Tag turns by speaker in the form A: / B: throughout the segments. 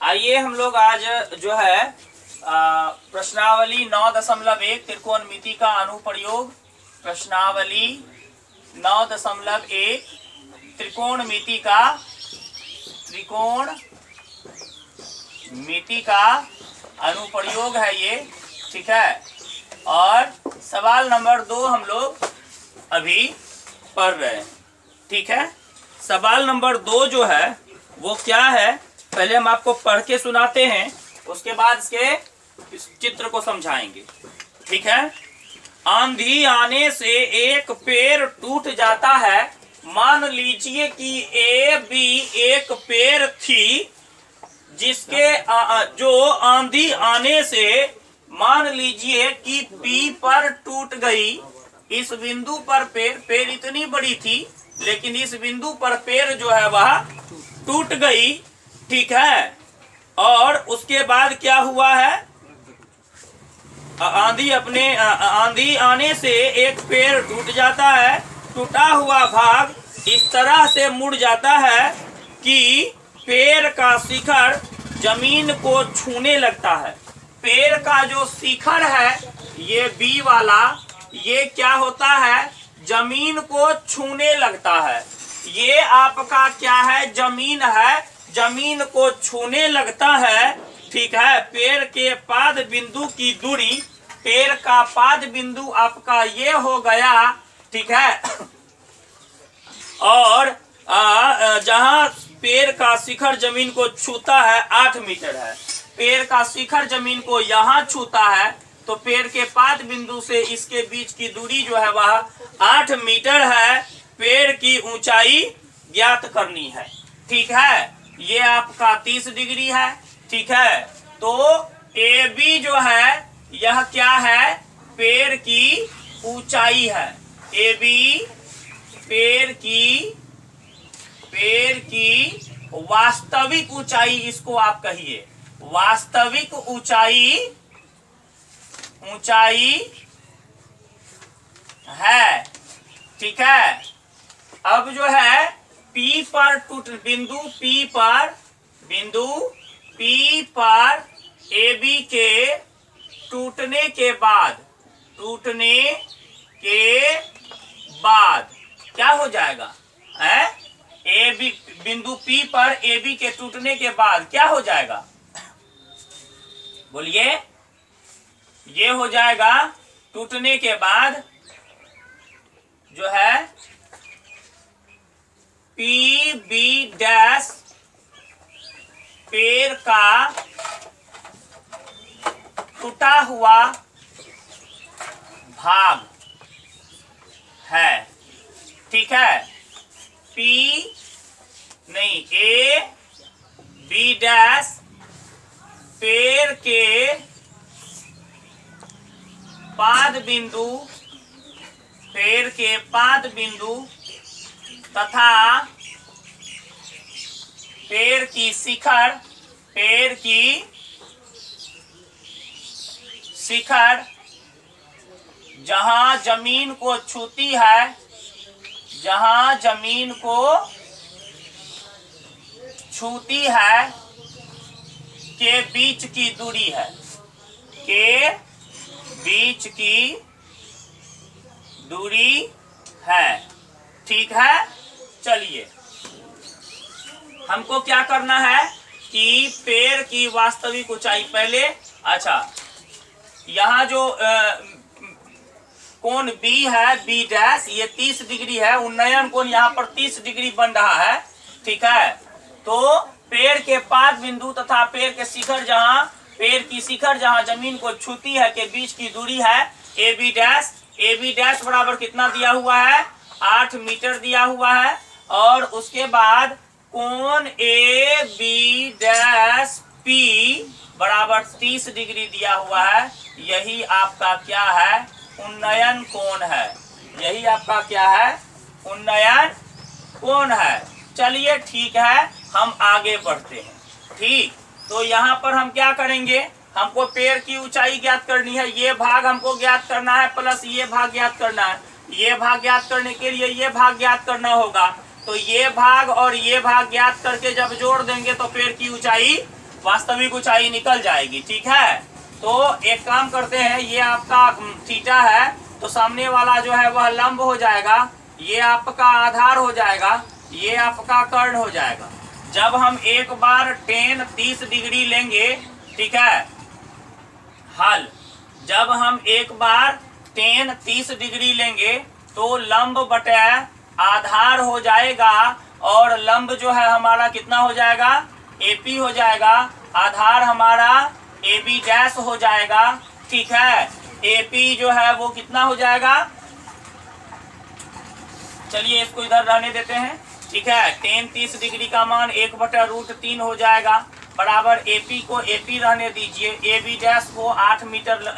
A: आइए हम लोग आज जो है प्रश्नावली 9.1 त्रिकोणमिति का अनुप्रयोग। प्रश्नावली 9.1 त्रिकोणमिति का अनुप्रयोग है ये, ठीक है। और सवाल नंबर 2 हम लोग अभी पढ़ रहे हैं, ठीक है। सवाल नंबर 2 जो है वो क्या है, पहले हम आपको पढ़ के सुनाते हैं, उसके बाद इस चित्र को समझाएंगे, ठीक है। आंधी आने से एक पेड़ टूट जाता है। मान लीजिए कि ए बी एक पेड़ थी जिसके जो आंधी आने से मान लीजिए कि पी पर टूट गई। इस बिंदु पर पेड़ इतनी बड़ी थी, लेकिन इस बिंदु पर पेड़ जो है वह टूट गई, ठीक है। और उसके बाद क्या हुआ है, आंधी आने से एक पेड़ टूट जाता है। टूटा हुआ भाग इस तरह से मुड़ जाता है कि पेड़ का शिखर जमीन को छूने लगता है। पेड़ का जो शिखर है ये बी वाला, ये क्या होता है, जमीन को छूने लगता है। ये आपका क्या है, जमीन है, जमीन को छूने लगता है, ठीक है। पेड़ के पाद बिंदु की दूरी, पेड़ का पाद बिंदु आपका ये हो गया, ठीक है। और जहां पेड़ का शिखर जमीन को छूता है 8 मीटर है। पेड़ का शिखर जमीन को यहाँ छूता है, तो पेड़ के पाद बिंदु से इसके बीच की दूरी जो है वह 8 मीटर है। पेड़ की ऊंचाई ज्ञात करनी है, ठीक है। ये आपका 30 डिग्री है, ठीक है। तो ए बी जो है यह क्या है, पेड़ की ऊंचाई है। ए बी पेड़ की वास्तविक ऊंचाई, इसको आप कहिए वास्तविक ऊंचाई है, ठीक है। अब जो है P पर बिंदु P पर AB के टूटने के बाद क्या हो जाएगा, है AB बिंदु P पर AB के टूटने के बाद क्या हो जाएगा, बोलिए। ये हो जाएगा टूटने के बाद जो है PB डैश पेड़ का टूटा हुआ भाग है, ठीक है। A B डैश पेड़ के पाद बिंदु तथा पेड़ की शिखर जहां जमीन को छूती है, के बीच की दूरी है, ठीक है। चलिए हमको क्या करना है कि पेड़ की वास्तविक ऊंचाई पहले, अच्छा यहाँ जो कोण B है, B डैश, ये 30 डिग्री है। उन्नयन कोण यहाँ पर 30 डिग्री बन रहा है, ठीक है। तो पेड़ के पाद बिंदु तथा पेड़ की शिखर जहाँ जमीन को छूती है के बीच की दूरी है ए बी डैश बराबर कितना दिया हुआ है, 8 मीटर दिया हुआ है। और उसके बाद कोण ए बी डैश पी बराबर 30 डिग्री दिया हुआ है। यही आपका क्या है, उन्नयन कोण है। यही आपका क्या है, उन्नयन कोण है। चलिए ठीक है, हम आगे बढ़ते हैं, ठीक। तो यहाँ पर हम क्या करेंगे, हमको पेड़ की ऊंचाई ज्ञात करनी है। ये भाग हमको ज्ञात करना है, प्लस ये भाग ज्ञात करना है। ये भाग ज्ञात करने के लिए ये भाग ज्ञात करना होगा। तो ये भाग और ये भाग ज्ञात करके जब जोड़ देंगे तो पेड़ की ऊंचाई वास्तविक ऊंचाई निकल जाएगी। ठीक है, तो एक काम करते हैं, ये आपका थीटा है, तो सामने वाला जो है वह लंब हो जाएगा, ये आपका आधार हो जाएगा, ये आपका कर्ण हो जाएगा। जब हम एक बार tan 30 डिग्री लेंगे, ठीक है, हल, जब हम एक बार tan 30 डिग्री लेंगे तो लंब बटे आधार हो जाएगा, और लंब जो है हमारा कितना हो जाएगा, AP हो जाएगा, आधार हमारा AB डैश हो जाएगा। ठीक है, AP जो है वो कितना हो जाएगा, चलिए इसको इधर रहने देते हैं। ठीक है, tan 30 डिग्री का मान 1/√3 हो जाएगा, बराबर AP को AP रहने दीजिए, AB डैश को 8 मीटर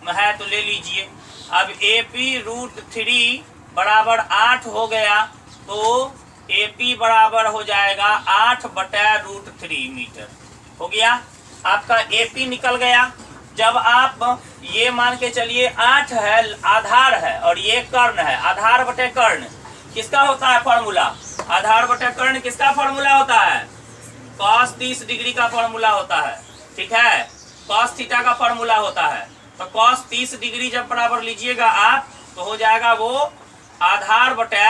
A: है तो ले लीजिए। अब AP√3 बराबर 8 हो गया, तो AP बराबर हो जाएगा 8/√3 मीटर हो गया। आपका AP निकल गया। जब आप ये मान के चलिए 8 है आधार है और ये कर्ण है, आधार बटे कर्ण किसका होता है फॉर्मूला, आधार बटे कर्ण किसका फॉर्मूला होता है, cos 30 डिग्री का फॉर्मूला होता है। ठीक है, cos थीटा का फॉर्मूला होता है, तो cos 30 डिग्री जब बराबर लीजिएगा आप, तो हो जाएगा वो आधार बटे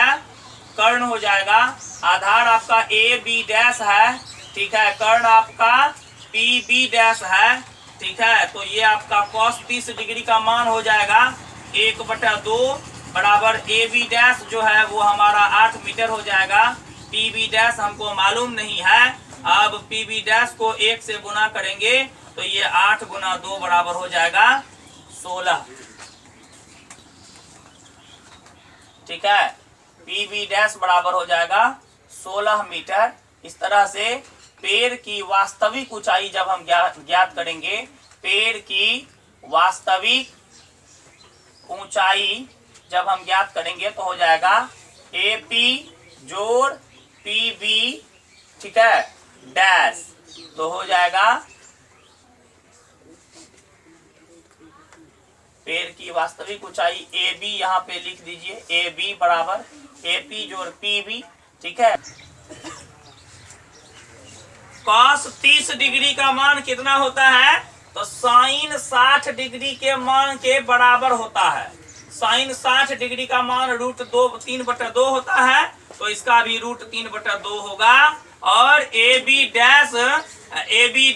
A: कर्ण हो जाएगा। आधार आपका AB डैश है, ठीक है, कर्ण आपका PB डैश है। ठीक है, तो ये आपका cos 30 डिग्री का मान हो जाएगा 1/2 बराबर AB डैश जो है वो हमारा 8 मीटर हो जाएगा। PB डैश हमको मालूम नहीं है, अब PB डैश को 1 से गुना करेंगे तो ये 8 गुना 2 बराबर हो जाएगा 16। ठीक है, PB डैश बराबर हो जाएगा 16 मीटर। इस तरह से पेड़ की वास्तविक ऊंचाई जब हम ज्ञात करेंगे, पेड़ की वास्तविक ऊंचाई जब हम ज्ञात करेंगे तो हो जाएगा AP जोड़ PB, ठीक है, डैश, तो हो जाएगा पेड़ की वास्तविक ऊंचाई AB, यहाँ पे लिख दीजिए AB बराबर AP जोड़ PB। ठीक है, cos 30 डिग्री का मान कितना होता है, तो sin 60 डिग्री के मान के बराबर होता है। sin 60 डिग्री का मान √3/2 होता है, तो इसका भी √3/2 होगा। और AB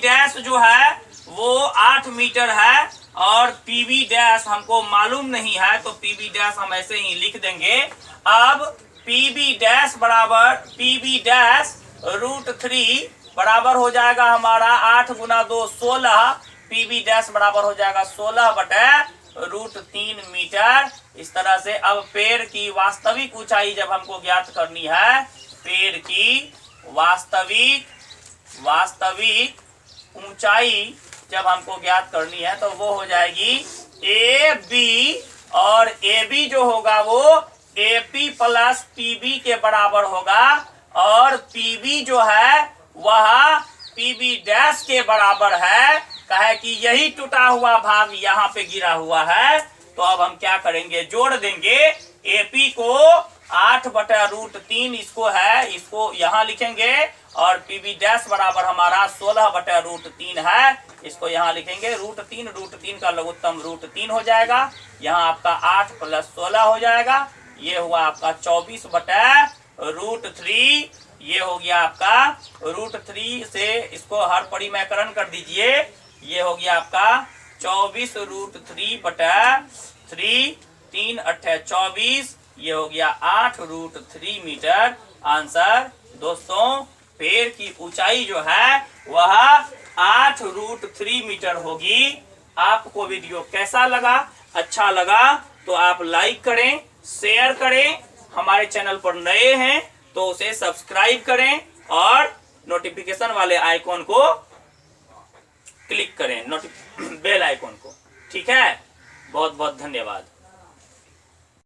A: डैश जो है वो 8 मीटर है, और PB डैश हमको मालूम नहीं है, तो PB डैश हम ऐसे ही लिख देंगे। अब PB डैश बराबर PB डैश √3 बराबर हो जाएगा हमारा 8 गुना 2 16। PB डैश बराबर हो जाएगा 16/√3 मीटर। इस तरह से अब पेड़ की वास्तविक ऊंचाई जब हमको ज्ञात करनी है, पेड़ की वास्तविक ऊंचाई जब हमको ज्ञात करनी है, तो वो हो जाएगी AB, और AB जो होगा वो AP प्लस PB के बराबर होगा, और PB जो है वह PB डैश के बराबर है। कहे कि यही टूटा हुआ भाग यहाँ पे गिरा हुआ है, तो अब हम क्या करेंगे, जोड़ देंगे। AP को 8/√3 इसको है, इसको यहाँ लिखेंगे, और PB डैश बराबर हमारा 16/√3 है, इसको यहाँ लिखेंगे। √3 का लघुत्तम √3 हो जाएगा, यहाँ आपका 8 + 16 हो जाएगा, ये हुआ आपका 24/√3। ये हो गया आपका √3 से इसको हर परिमेयकरण कर दीजिए, ये हो गया आपका 24√3/3, 3 × 8 = 24, ये हो गया 8√3 मीटर। आंसर दोस्तों, पेड़ की ऊंचाई जो है वह 8√3 मीटर होगी। आपको वीडियो कैसा लगा, अच्छा लगा तो आप लाइक करें, शेयर करें, हमारे चैनल पर नए हैं तो उसे सब्सक्राइब करें, और नोटिफिकेशन वाले आइकॉन को क्लिक करें, बेल आइकॉन को। ठीक है, बहुत बहुत धन्यवाद।